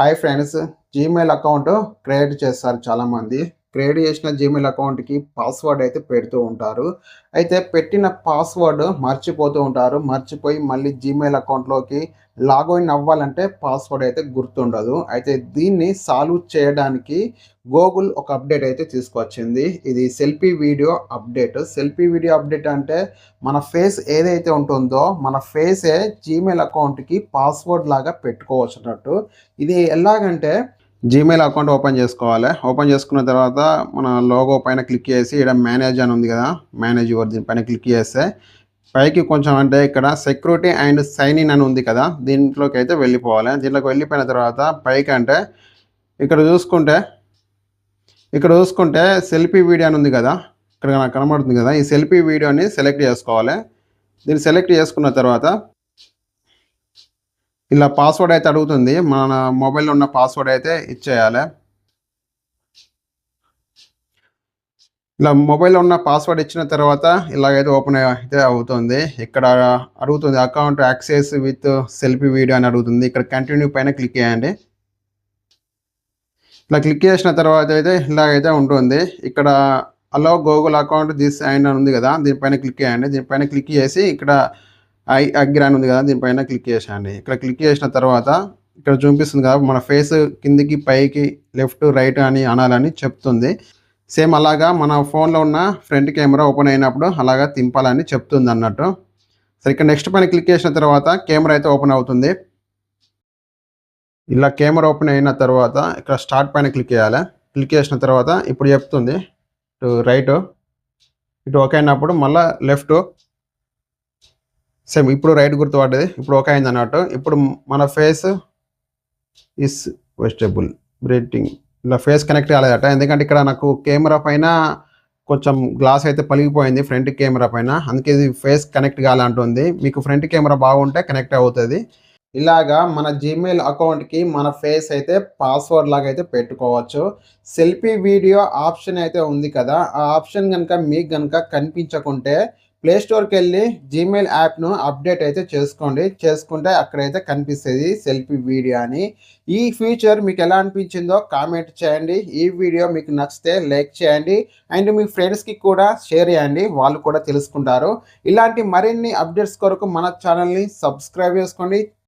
Hi friends, Gmail account create చేస్తారు చాలామంది. Create చేసిన జీమెయిల్ అకౌంట్‌కి పాస్వర్డ్ అయితే పెడుతూ ఉంటారు. అయితే పెట్టిన పాస్వర్డ్ మర్చిపోతూ ఉంటారు. మర్చిపోయి మళ్ళీ జీమెయిల్ అకౌంట్‌లోకి లాగిన్ అవ్వాలంటే పాస్వర్డ్ అయితే గుర్తుండదు. అయితే దీన్ని సాల్వ్ చేయడానికి గూగుల్ ఒక అప్డేట్ అయితే తీసుకొచ్చింది. ఇది selfie video update. Selfie video update అంటే మన ఫేస్ ఏదైతే ఉంటుందో మన ఫేసే జీమెయిల్ అకౌంట్‌కి పాస్వర్డ్ లాగా పెట్టుకోవచ్చున్నట్టు. ఇది ఎలాగంటే జీమెయిల్ అకౌంట్ ఓపెన్ చేసుకోవాలి. ఓపెన్ చేసుకున్న తర్వాత మన లోగో పైన క్లిక్ చేసి ఈడ మేనేజ్ అని ఉంది కదా! మేనేజ్ యువర్ దీనిపైన క్లిక్ చేస్తే పైకి కొంచెం అంటే ఇక్కడ సెక్యూరిటీ అండ్ సైన్ ఇన్ అని ఉంది కదా! దీంట్లోకి అయితే వెళ్ళిపోవాలి. దీంట్లోకి వెళ్ళిపోయిన తర్వాత పైకి అంటే ఇక్కడ చూసుకుంటే ఇక్కడ చూసుకుంటే సెల్ఫీ వీడియో అని ఉంది కదా! ఇక్కడ నాకు కనబడుతుంది కదా! ఈ సెల్ఫీ వీడియోని సెలెక్ట్ చేసుకోవాలి. దీన్ని సెలెక్ట్ చేసుకున్న తర్వాత ఇలా పాస్వర్డ్ అయితే అడుగుతుంది. మన మొబైల్‌లో ఉన్న పాస్వర్డ్ అయితే ఇచ్చేయాలి. ఇలా మొబైల్‌లో ఉన్న పాస్వర్డ్ ఇచ్చిన తర్వాత ఇలాగైతే ఓపెన్ అయితే అవుతుంది. ఇక్కడ అడుగుతుంది account access with selfie video అని అడుగుతుంది. ఇక్కడ కంటిన్యూ పైన క్లిక్ చేయండి. ఇలా క్లిక్ చేసిన తర్వాత అయితే ఇలాగైతే ఉంటుంది. ఇక్కడ అలో గూగుల్ అకౌంట్ దిస్ అండ్ అని ఉంది కదా! దీనిపైన క్లిక్ చేయండి. దీనిపైన క్లిక్ చేసి ఇక్కడ ఐ అగ్రీ అని ఉంది కదా! దీనిపైన క్లిక్ చేసేయండి. ఇక్కడ క్లిక్ చేసిన తర్వాత ఇక్కడ చూపిస్తుంది కదా! మన ఫేస్ కిందికి, పైకి, లెఫ్ట్, రైట్ అని అనాలని చెప్తుంది. సేమ్ అలాగా మన ఫోన్‌లో ఉన్న ఫ్రంట్ కెమెరా ఓపెన్ అయినప్పుడు అలాగా తింపాలని చెప్తుందన్నట్టు. సరే ఇక్కడ నెక్స్ట్ పైన క్లిక్ చేసిన తర్వాత కెమెరా అయితే ఓపెన్ అవుతుంది. ఇలా కెమెరా ఓపెన్ అయిన తర్వాత ఇక్కడ స్టార్ట్ పైన క్లిక్ చేయాలి. క్లిక్ చేసిన తర్వాత ఇప్పుడు చెప్తుంది ఇటు రైటు, ఇటు ఓకే అయినప్పుడు మళ్ళా లెఫ్టు సేమ్ ఇప్పుడు రైట్ గుర్తు పడ్డది. ఇప్పుడు ఓకే అయిందన్నట్టు. ఇప్పుడు మన ఫేస్ ఈస్ వెజిటబుల్ బ్రీతింగ్ ఇలా ఫేస్ కనెక్ట్ కాలేదట. ఎందుకంటే ఇక్కడ నాకు కెమెరా పైన కొంచెం గ్లాస్ అయితే పలిగిపోయింది ఫ్రంట్ కెమెరా పైన. అందుకే ఇది ఫేస్ కనెక్ట్ కాలే అంటుంది. మీకు ఫ్రంట్ కెమెరా బాగుంటే కనెక్ట్ అవుతది. ఇలాగా మన జీమెయిల్ అకౌంట్‌కి మన ఫేస్ అయితే పాస్వర్డ్ లాగా అయితే పెట్టుకోవచ్చు. సెల్ఫీ వీడియో ఆప్షన్ అయితే ఉంది కదా! ఆ ఆప్షన్ గనుక మీకు గనుక కనిపించకుంటే ప్లే స్టోర్‌కెళ్ళి జీమెయిల్ యాప్‌ను అప్డేట్ అయితే చేసుకోండి. చేసుకుంటే అక్కడైతే కనిపిస్తది సెల్ఫీ వీడియో అని. ఈ ఫీచర్ మీకు ఎలా అనిపించిందో కామెంట్ చేయండి. ఈ వీడియో మీకు నచ్చితే లైక్ చేయండి. అండ్ మీ ఫ్రెండ్స్‌కి కూడా షేర్ చేయండి. వాళ్ళు కూడా తెలుసుకుంటారు. ఇలాంటి మరిన్ని అప్డేట్స్ కొరకు మన ఛానల్‌ని సబ్స్క్రైబ్ చేసుకోండి.